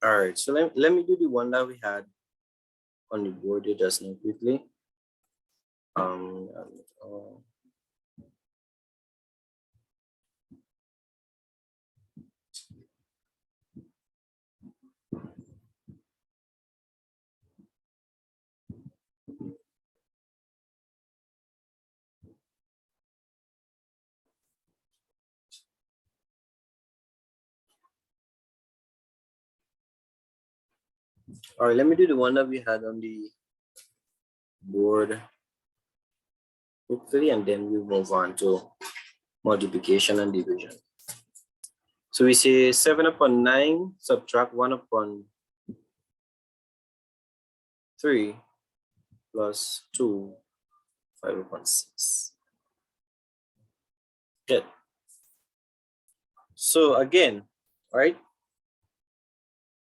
All right, so let me do the one that we had on the board here just now quickly. Um, uh, all right, let me do the one that we had on the board quickly, and then we move on to multiplication and division. So we say 7 upon 9, subtract 1 upon 3, plus 2, 5 upon 6. Good. So again, all right,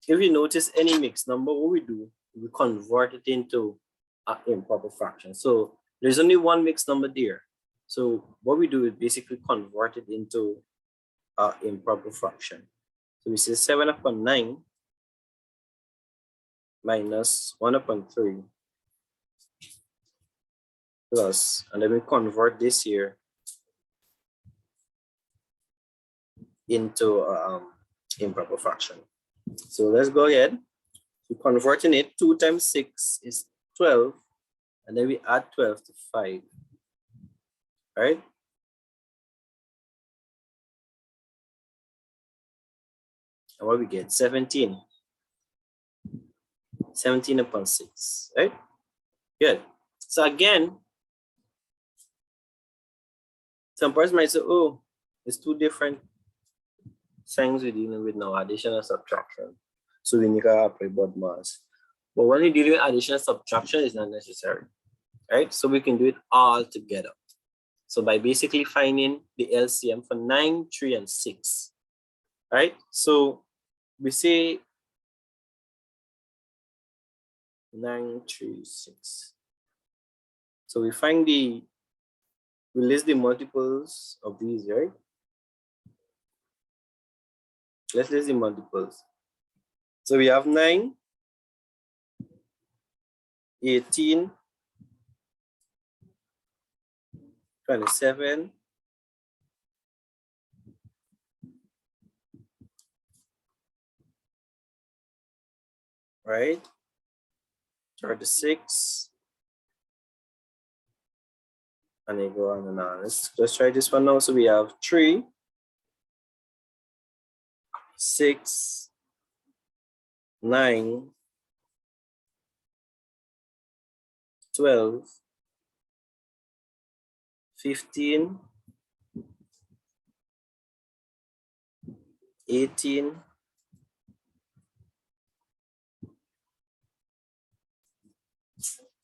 if you notice any mixed number, what we do, we convert it into an improper fraction. So there's only one mixed number there. So what we do is basically convert it into an improper fraction. So we say 7 upon 9 minus 1 upon 3 plus, and then we convert this here into improper fraction. So let's go ahead. We're converting it. 2 times 6 is 12, and then we add 12 to 5, right? And what we get? 17. 17 upon 6, right? Good. So again, some person might say, oh, it's two different signs we're dealing with now, addition and subtraction. So we need to apply both mass. But when you deal with addition and subtraction, it's not necessary, right? So we can do it all together. So by basically finding the LCM for 9, 3, and 6, right? So we say 9, 3, 6. So we list the multiples of these, right? Let's list the multiples. So we have 9, 18, 27, right? 36, and they go on and on. Let's try this one now. So we have 3, 6, 9, 12, 15, 18,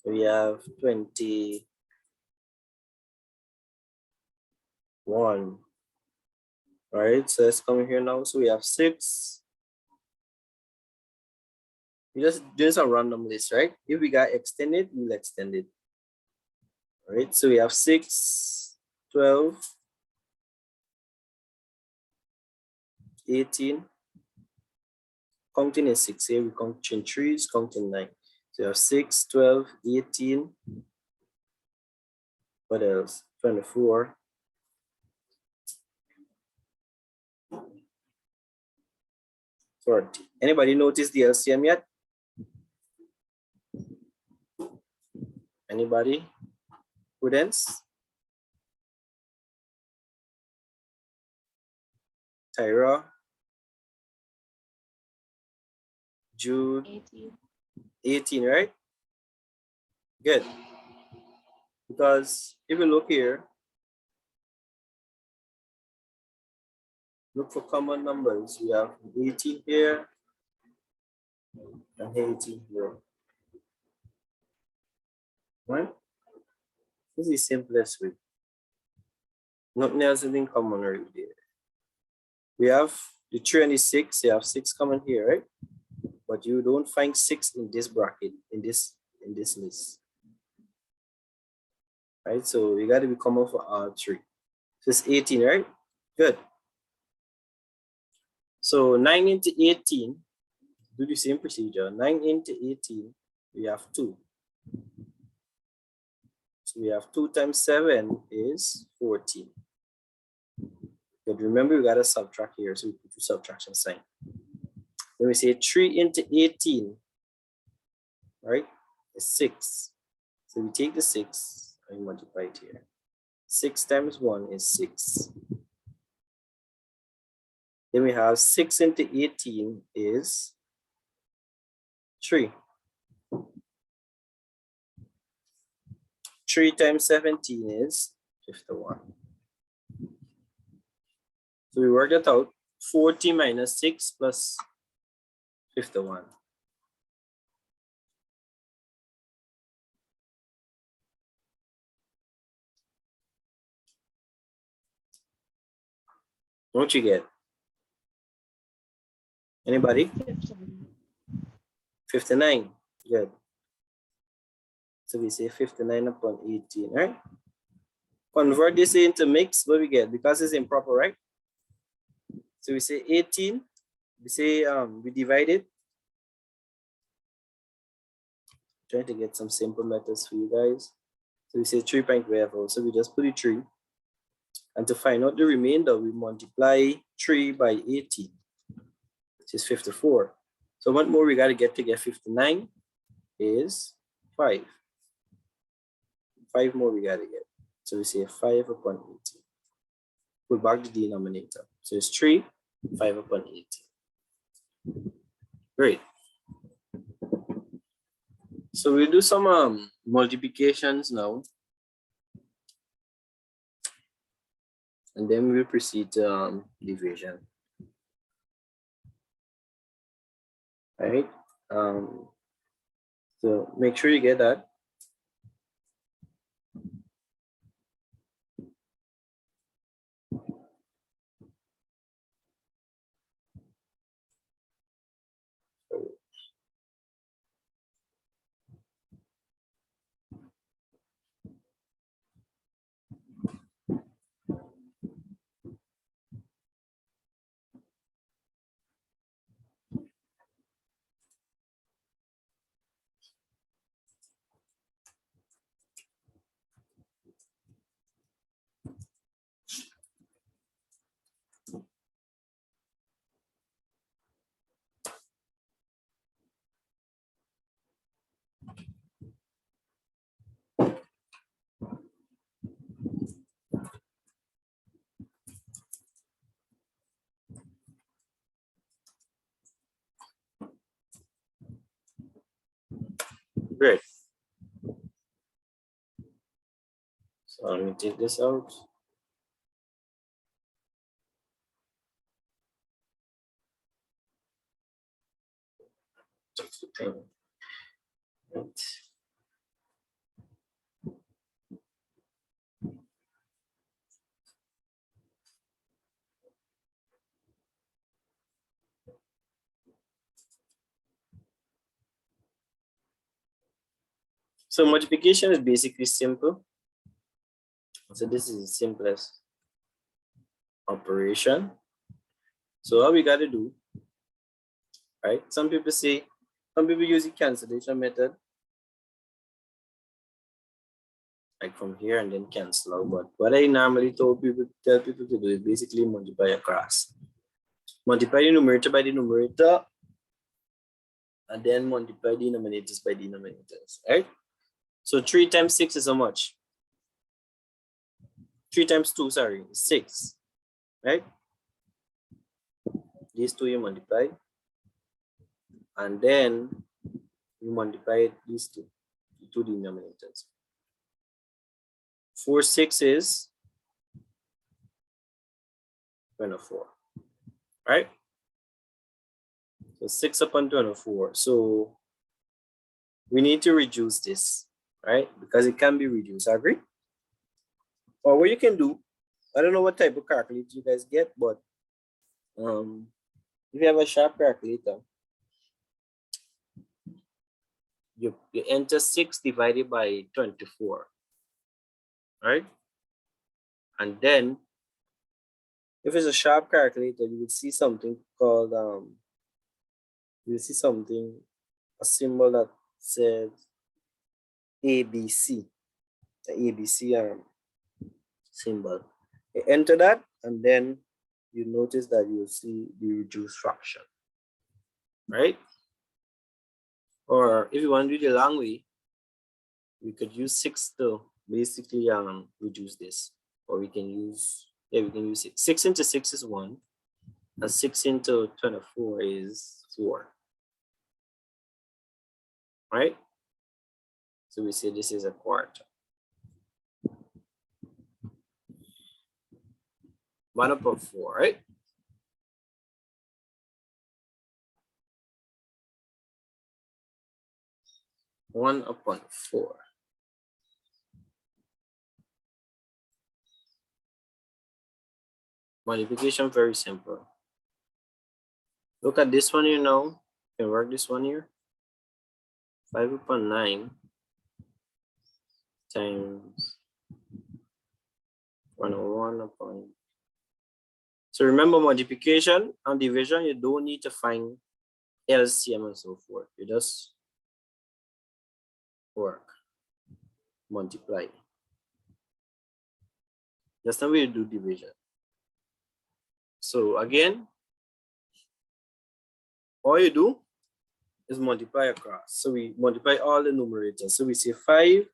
21. All right, so let's come here now. So we have 6. We just do a random list, right? If we got extended, we'll extend it. All right, so we have 6, 12, 18. Counting in 6 here, we count in 3s, counting 9. So you have 6, 12, 18. What else? 24. 40. Anybody notice the LCM yet? Anybody? Prudence? Tyra? Jude? 18. 18, right? Good. Because if you look here, look for common numbers. We have 18 here and 18 here. Right? This is the simplest way. Nothing else is in common right there. We have the 3 and the 6. You have 6 common here, right? But you don't find 6 in this bracket, in this list. Right? So you got to be common for all 3. So it's 18, right? Good. So 9 into 18 do the same procedure. 9 into 18, we have 2. So we have 2 times 7 is 14. But remember, we got to subtract here, so we put the subtraction sign. Then we say 3 into 18, right? Is 6. So we take the 6 and multiply it here. 6 times 1 is 6. Then we have 6 into 18 is 3. 3 times 17 is 51. So we work that out. 40 minus 6 plus 51. What you get? Anybody? 59. Good. So we say 59 upon 18, right? Convert this into mix, what we get? Because it's improper, right? So we say 18. We say we divide it. Trying to get some simple methods for you guys. So we say 3.12. So we just put it 3. And to find out the remainder, we multiply 3 by 18, which is 54. So what more we got to get 59 is 5. 5 more we got to get. So we say 5 upon 18. Put back the denominator. So it's 3, 5 upon 18. Great. So we'll do some multiplications now. And then we'll proceed to division. All right. So make sure you get that. Great. So let me take this out. Takes the pen. Right. So multiplication is basically simple. So this is the simplest operation. So what we got to do, right? Some people use the cancellation method, like from here and then cancel out. But what I normally tell people to do is basically multiply across. Multiply the numerator by the numerator, and then multiply the denominators by denominators, right? So 3 times 6 is how much? 3 times 2, sorry, is 6, right? These two you multiply, and then you multiply these two, the two denominators. 4 6 is 24, right? So 6 upon 24. So we need to reduce this, right? Because it can be reduced, agree? Or what you can do, I don't know what type of calculator you guys get, but if you have a sharp calculator, you enter 6 divided by 24, right? And then if it's a sharp calculator, you would see something called you see something, a symbol that says ABC, the ABC symbol. You enter that, and then you notice that you'll see the reduced fraction, right? Or if you want to do the long way, we could use 6 to basically reduce this. Or we can use, we can use 6. 6 into 6 is 1, and 6 into 24 is 4, right? So we say this is a quarter. 1/4, right? One upon 4. Multiplication, very simple. Look at this one here now. You can work this one here. 5/9 times 101 . So remember, multiplication and division, you don't need to find LCM and so forth. You just work, multiply. That's the way you do division. So again, all you do is multiply across. So we multiply all the numerators. So we say 5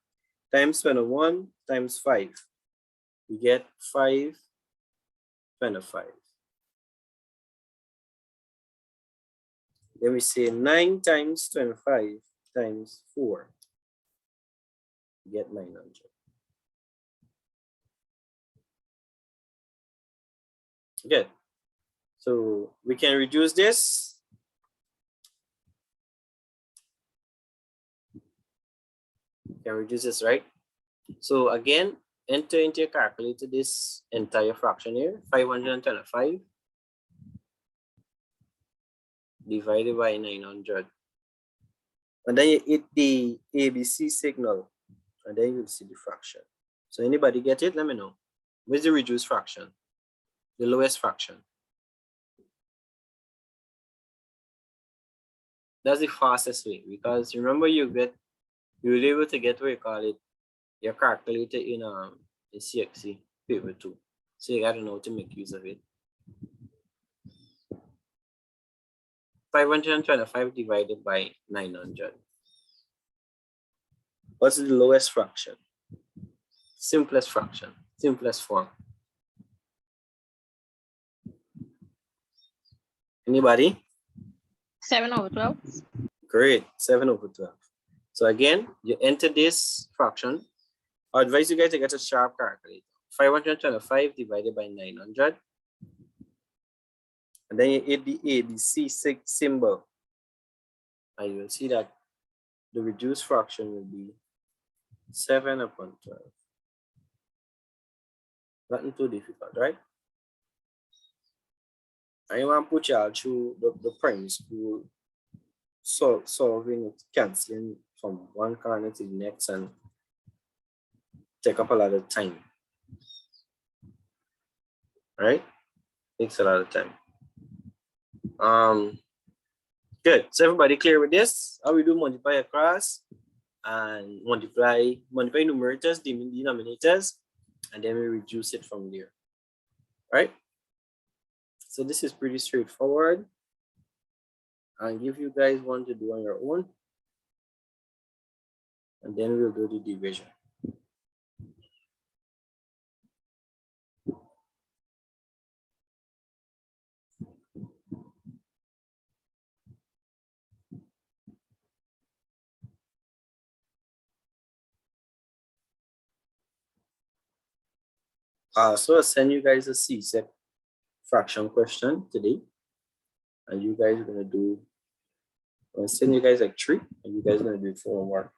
times 21 times 5. We get 5/25. Then we say 9 times 25 times 4. We get 900. Good. So we can reduce this. Can reduce this, right? So again, enter into your calculator this entire fraction here, 525 divided by 900. And then you hit the ABC signal, and then you'll see the fraction. So anybody get it? Let me know. Where's the reduced fraction? The lowest fraction. That's the fastest way, because remember you were able to get what you call it, your calculator in CXC paper 2. So you gotta know how to make use of it. 525 divided by 900. What's the lowest fraction? Simplest fraction, simplest form. Anybody? 7/12. Great, 7/12. So again, you enter this fraction. I advise you guys to get a sharp calculator. 525 divided by 900. And then you hit the ABC symbol. And you'll see that the reduced fraction will be 7/12. Nothing too difficult, right? I want to put you all through the primary school solving it, canceling from one corner to the next, and take up a lot of time. Right? Takes a lot of time. Good. So everybody clear with this? How we do multiply across and multiply numerators, denominators, and then we reduce it from there. Right? So this is pretty straightforward. I'll give you guys one to do on your own, and then we'll do the division. So I'll send you guys a CSEC fraction question today, and you guys are gonna do. I'll send you guys like 3, and you guys are gonna do 4 more.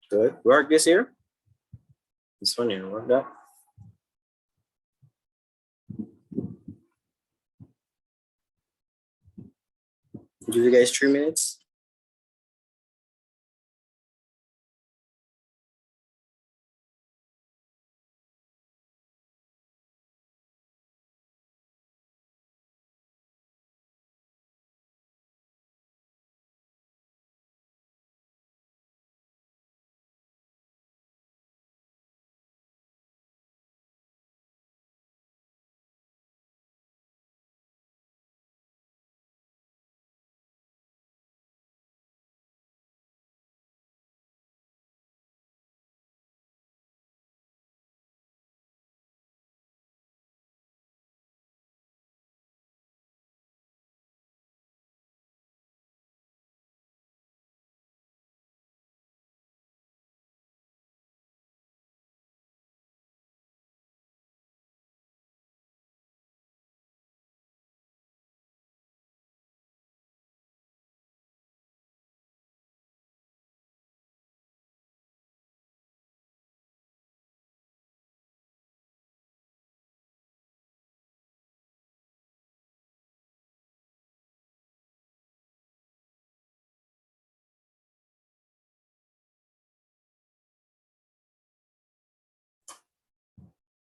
Good. Work this here. This one here. Work that. Give you guys 3 minutes.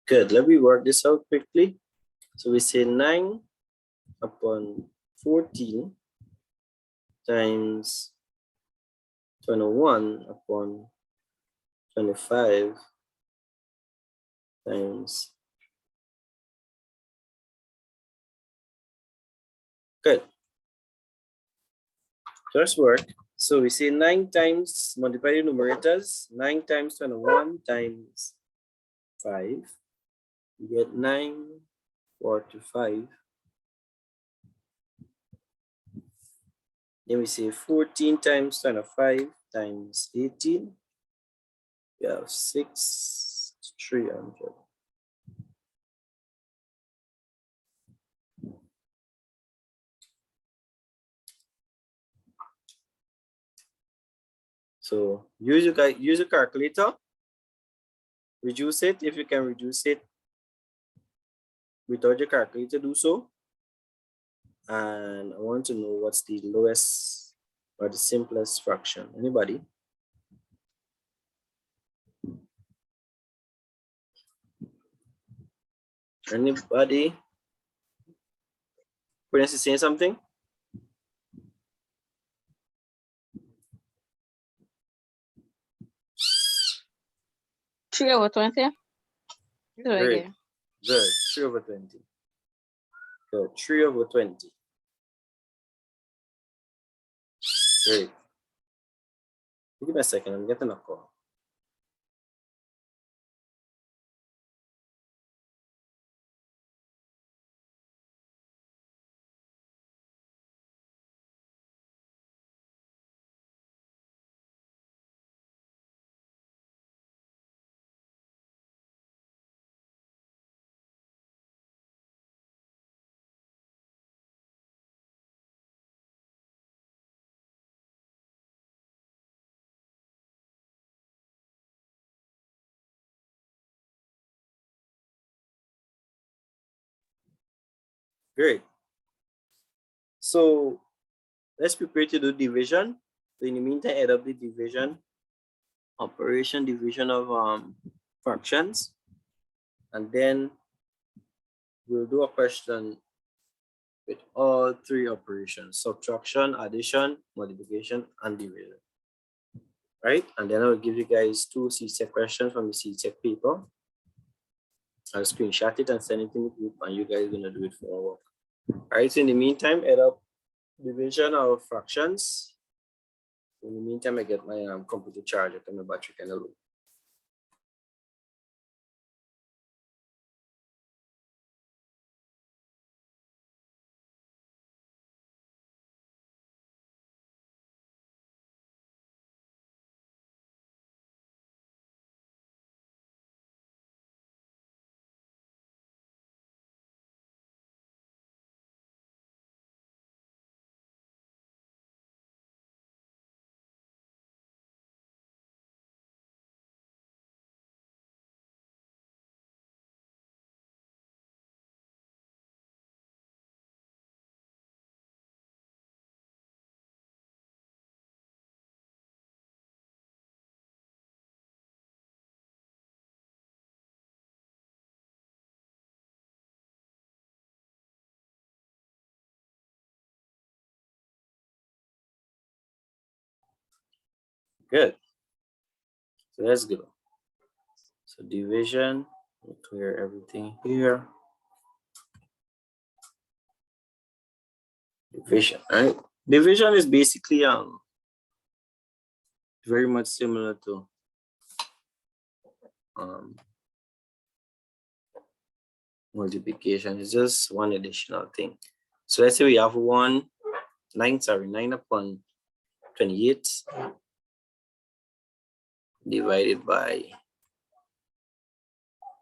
Good. Let me work this out quickly. So we say 9 upon 14 times 21 upon 25 times. Good. First work. So we say 9 times, multiply the numerators, 9 times 21 times 5. You get 9 to 5. Then we say 14 times 25 times 18. We have 6,300. So use your calculator. Reduce it if you can reduce it without your calculator, do so. And I want to know what's the lowest or the simplest fraction. Anybody? Anybody? Prince is saying something? 3/20. Great. Good. 3/20. Good. 3/20. Great. Give me a second. I'm getting a call. Great. So let's prepare to do division. So in the meantime, add up the division, operation division of fractions. And then we'll do a question with all three operations: subtraction, addition, multiplication, and division. Right? And then I'll give you guys 2 CSEC questions from the CSEC paper. I'll screenshot it and send it in the group, and you guys are gonna do it for work. All right, so in the meantime, add up division of fractions. In the meantime, I get my computer charger and my battery kind of low. Good. So let's go. So division, we'll clear everything here. Division, right? Division is basically very much similar to multiplication. It's just one additional thing. So let's say we have 9 upon 28 divided by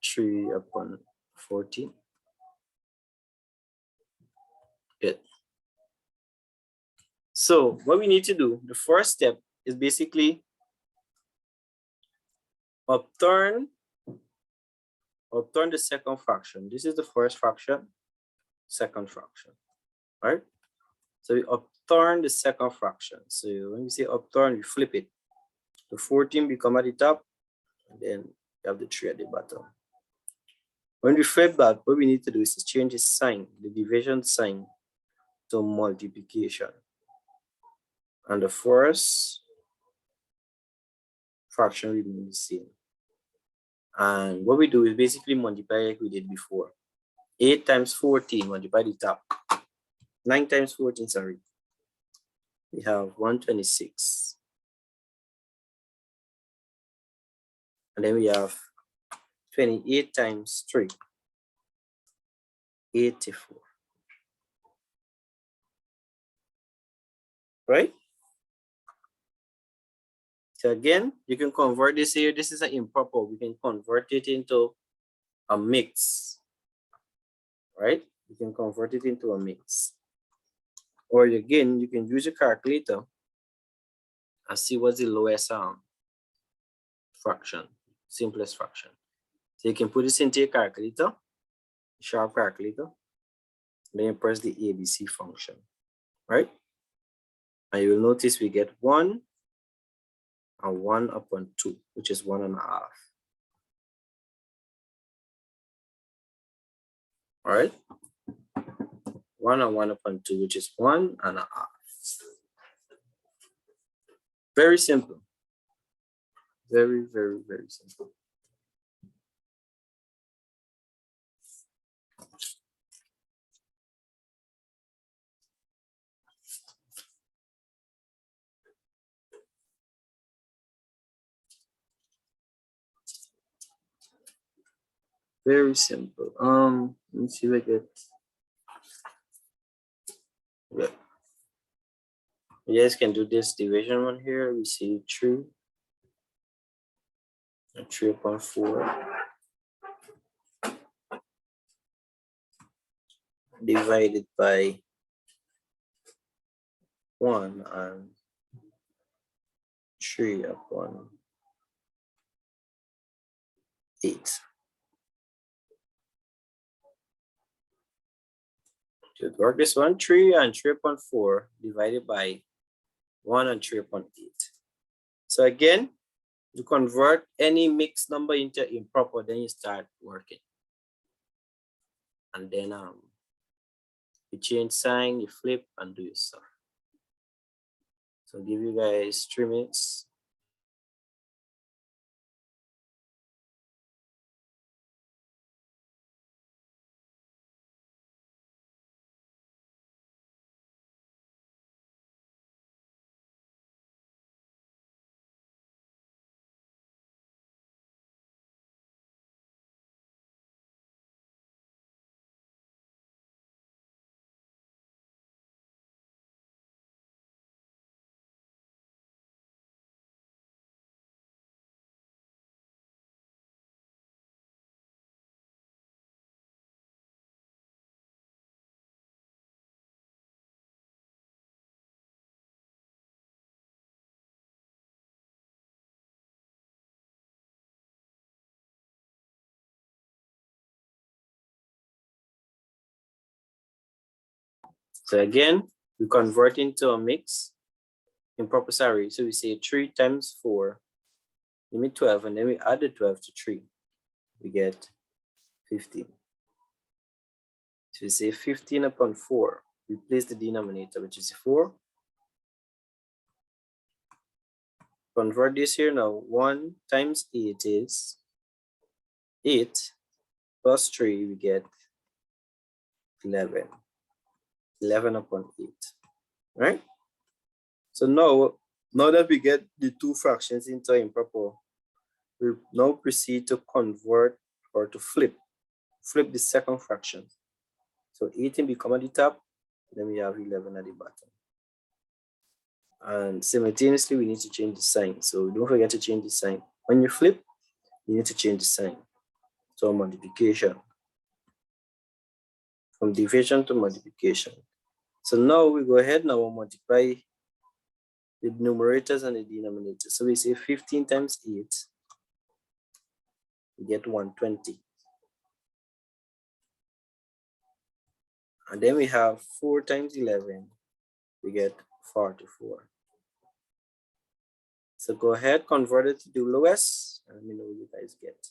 3 upon 14. Good. So what we need to do, the first step is basically upturn the second fraction. This is the first fraction, second fraction, right? So we upturn the second fraction. So when we say upturn, we flip it. The 14 become at the top, and then you have the 3 at the bottom. When we flip that, what we need to do is to change the sign, the division sign, to multiplication. And the first fraction remains the same. And what we do is basically multiply like we did before. 8 times 14, multiply the top. 9 times 14, sorry. We have 126. And then we have 28 times 3, 84. Right? So again, you can convert this here. This is an improper. We can convert it into a mix. Right? You can convert it into a mix. Or again, you can use a calculator and see what's the lowest fraction, simplest fraction. So you can put this into your calculator, sharp calculator, then you press the ABC function, right? And you will notice we get 1 and 1 upon 2, which is 1.5. All right? 1 and 1 upon 2, which is 1.5. Very simple. Very, very, very simple. Very simple. Let me see if I get. Yeah. You guys can do this division one here. We see 3 and 3.4 divided by 1 and 3 upon 8. To work this one, 3 and 3.4 divided by 1 and 3.8. So again, you convert any mixed number into improper, then you start working. And then you change sign, you flip, and do your stuff. So I'll give you guys 3 minutes. So again, we convert into a mix improper array. So we say 3 times 4, give me 12, and then we add the 12 to 3. We get 15. So we say 15 upon 4. Replace the denominator, which is 4. Convert this here now. 1 times 8 is 8 plus 3, we get 11. 11 upon 8, right? So now that we get the 2 fractions into improper, we now proceed to convert or to flip the second fraction. So 18 become at the top, then we have 11 at the bottom. And simultaneously, we need to change the sign. So don't forget to change the sign. When you flip, you need to change the sign. So multiplication. From division to multiplication. So now we go ahead now and multiply the numerators and the denominators. So we say 15 times 8, we get 120. And then we have 4 times 11, we get 44. So go ahead, convert it to the lowest, and let me know what you guys get.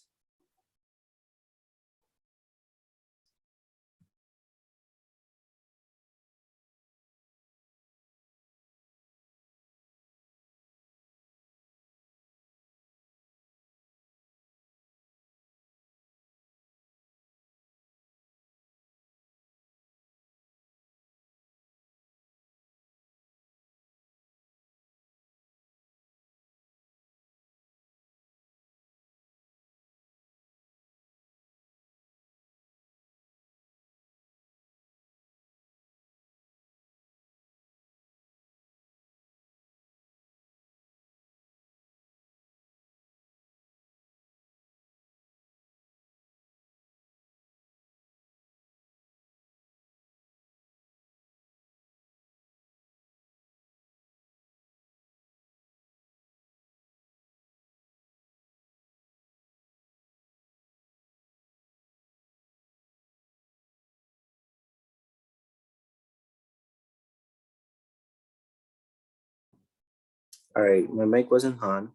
All right, my mic wasn't on.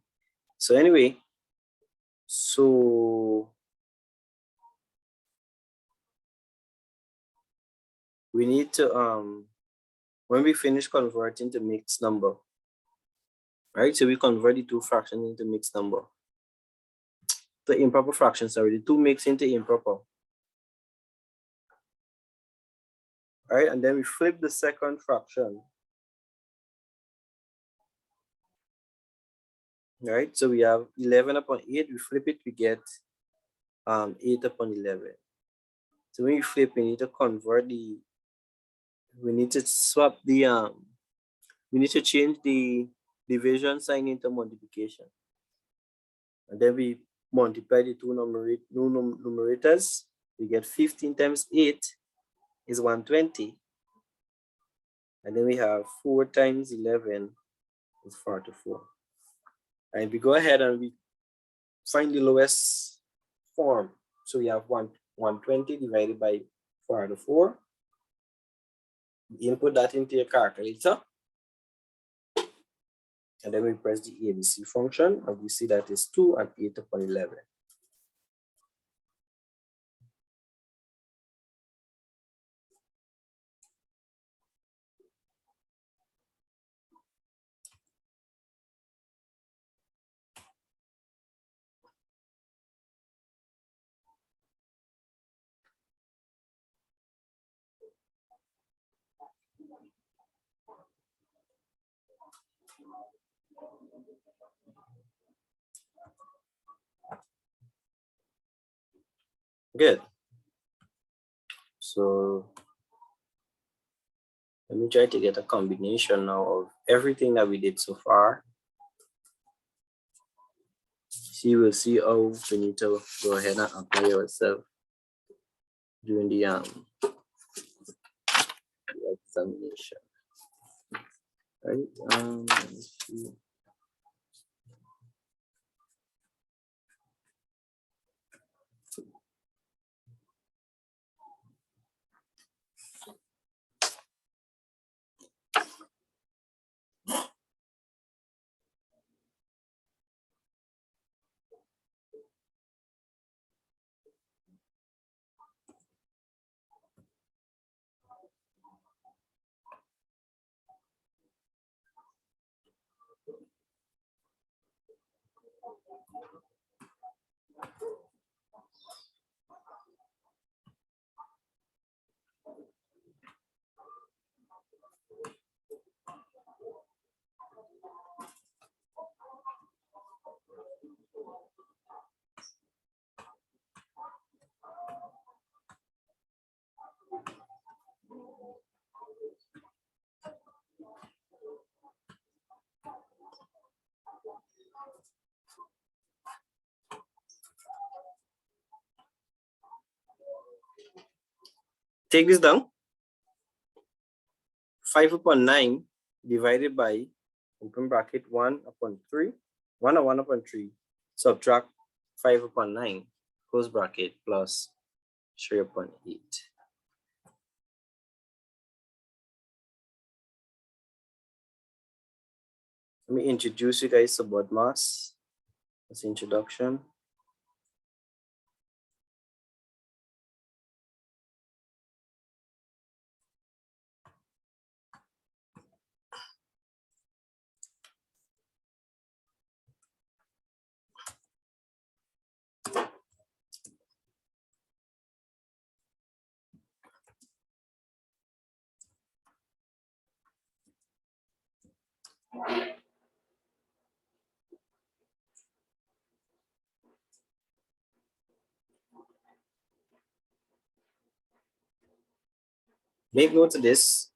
So anyway, so we need to when we finish converting to mixed number, right? So we convert the two fractions into mixed number. The improper fractions, sorry, the two mixed into improper. All right, and then we flip the second fraction. Right, so we have 11 upon 8, we flip it, we get 8 upon 11. So when you flip, we need to convert the, we need to swap the, we need to change the division sign into multiplication. And then we multiply the two numerators, we get 15 times 8 is 120. And then we have 4 times 11 is 44. And we go ahead and we find the lowest form. So we have 120 divided by 44. Input that into your calculator. And then we press the ABC function, and we see that is 2 and 8 upon 11. Good. So let me try to get a combination now of everything that we did so far. We'll see how we need to go ahead and apply ourselves during the examination. Right? Let me see. Take this down. 5 upon 9 divided by, open bracket, 1 upon 3. 1 or 1 upon 3. Subtract 5 upon 9, close bracket, plus 3 upon 8. Let me introduce you guys to BODMAS. That's introduction. Make note of this.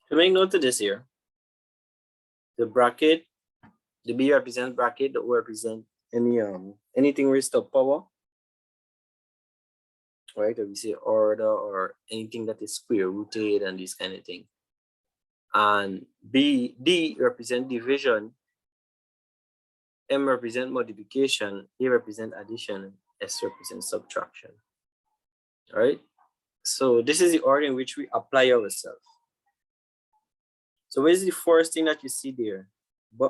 To make note of this here, the bracket, the B represents bracket, the O represent anything raised to power, right? Or we say order or anything that is square rooted and this kind of thing. And D represent division, M represent multiplication, A represent addition, S represent subtraction. All right. So this is the order in which we apply ourselves. So what is the first thing that you see there?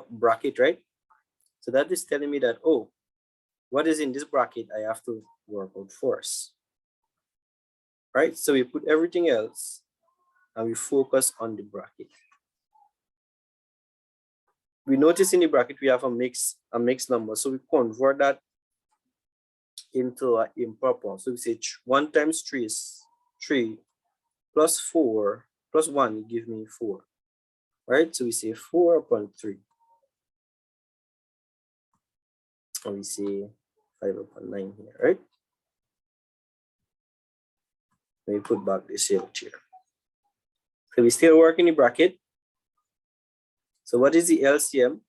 Bracket, right? So that is telling me that, oh, what is in this bracket I have to work out first. Right? So we put everything else and we focus on the bracket. We notice in the bracket we have a mixed number. So we convert that into an improper. So we say 1 times 3 is 3 plus 4 plus 1 will give me 4. Right? So we say 4 upon 3. And we say 5 upon 9 here, right? Let me put back this here. So we still work in the bracket. So what is the LCM?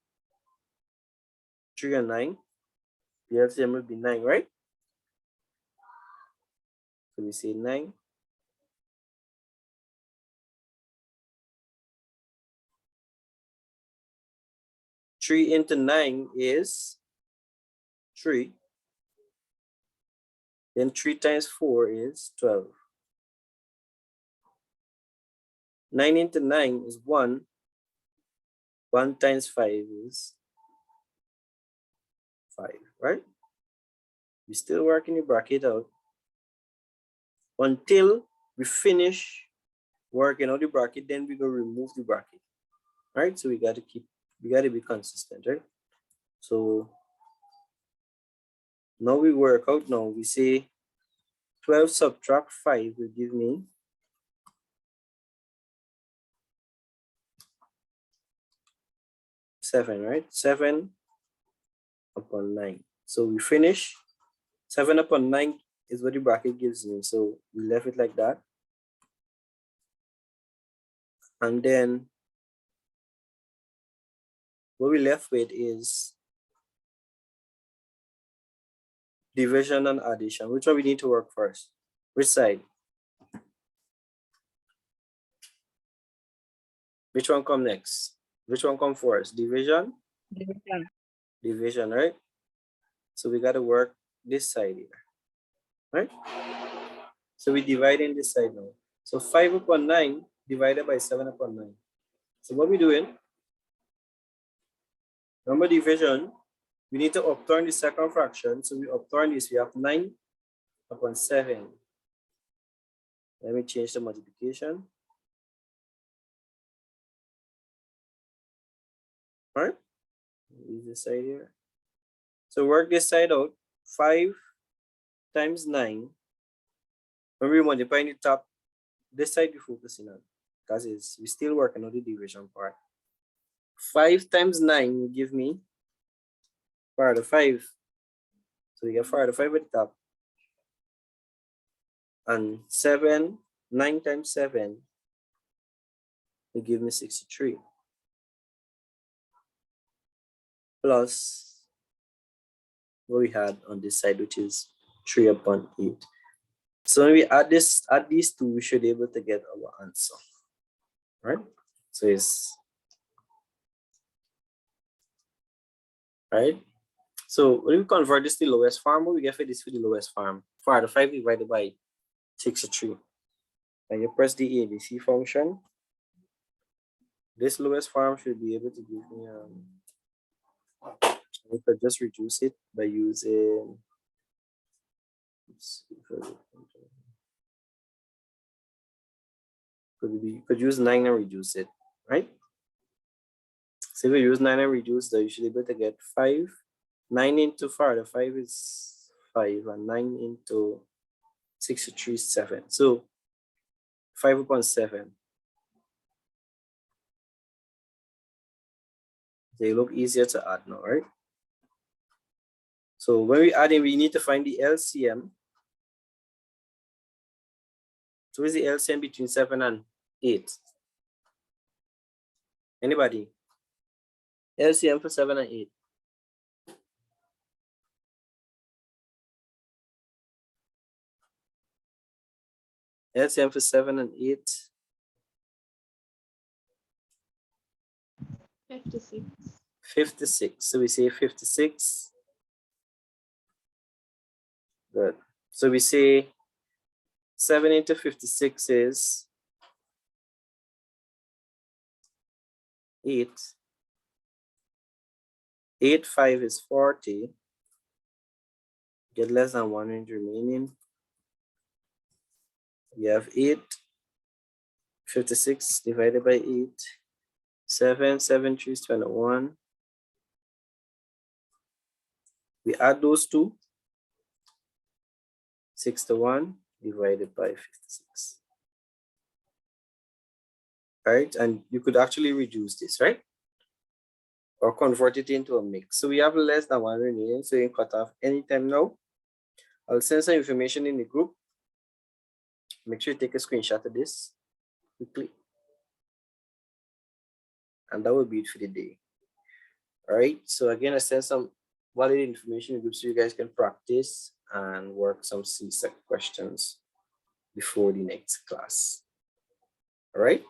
3 and 9. The LCM will be 9, right? So we say 9. Three into 9 is 3. Then 3 times 4 is 12. 9 into 9 is 1. 1 times 5 is 5, right? We still working the bracket out until we finish working out the bracket, then we go remove the bracket, right? So we got to be consistent, right? So now we work out now. We say 12 subtract 5 will give me 7, right? 7 upon 9. So we finish. 7 upon 9 is what the bracket gives me. So we left it like that. And then what we left with is division and addition. Which one we need to work first? Which side? Which one come next? Which one come first? Division? Division. Division, right? So we got to work this side here, right? So we divide in this side now. So 5 upon 9 divided by 7 upon 9. So what we doing? Remember division, we need to upturn the second fraction. So we upturn this, we have 9 upon 7. Let me change the multiplication. All right, use this side here. So work this side out. 5 times 9. When we multiply in the top, this side we focusing on because we're still working on the division part. 5 times 9 will give me 4 to 5. So we get 4 to 5 at the top. And 9 times 7 will give me 63. Plus what we had on this side, which is 3 upon 8. So when we add these two, we should be able to get our answer. Right? So it's right. So when we convert this to the lowest form, what we get for this for the lowest form? 4 to 5 divided by 63. And you press the ABC function. This lowest form should be able to give me we could just reduce it by using could use 9 and reduce it, right? So if you use 9 and reduce that, you should be able to get 5. 9 into 4, the 5 is 5, and 9 into 63 is 7. So 5 upon 7. They look easier to add now, right? So when we add in, we need to find the LCM. So what is the LCM between 7 and 8? Anybody? LCM for 7 and 8. LCM for 7 and 8. 56. 56. So we say 56. Good. So we say 7 into 56 is 8. 8, 5 is 40. Get less than 1 in remaining. We have 8. 56 divided by 8. 7, 7, 3 is 21. We add those two. 61 divided by 56. Right? And you could actually reduce this, right? Or convert it into a mix. So we have less than 1 remaining, so you can cut off anytime now. I'll send some information in the group. Make sure you take a screenshot of this quickly. And that will be it for the day. All right. So again, I sent some valid information in the group so you guys can practice and work some CSEC questions before the next class. All right.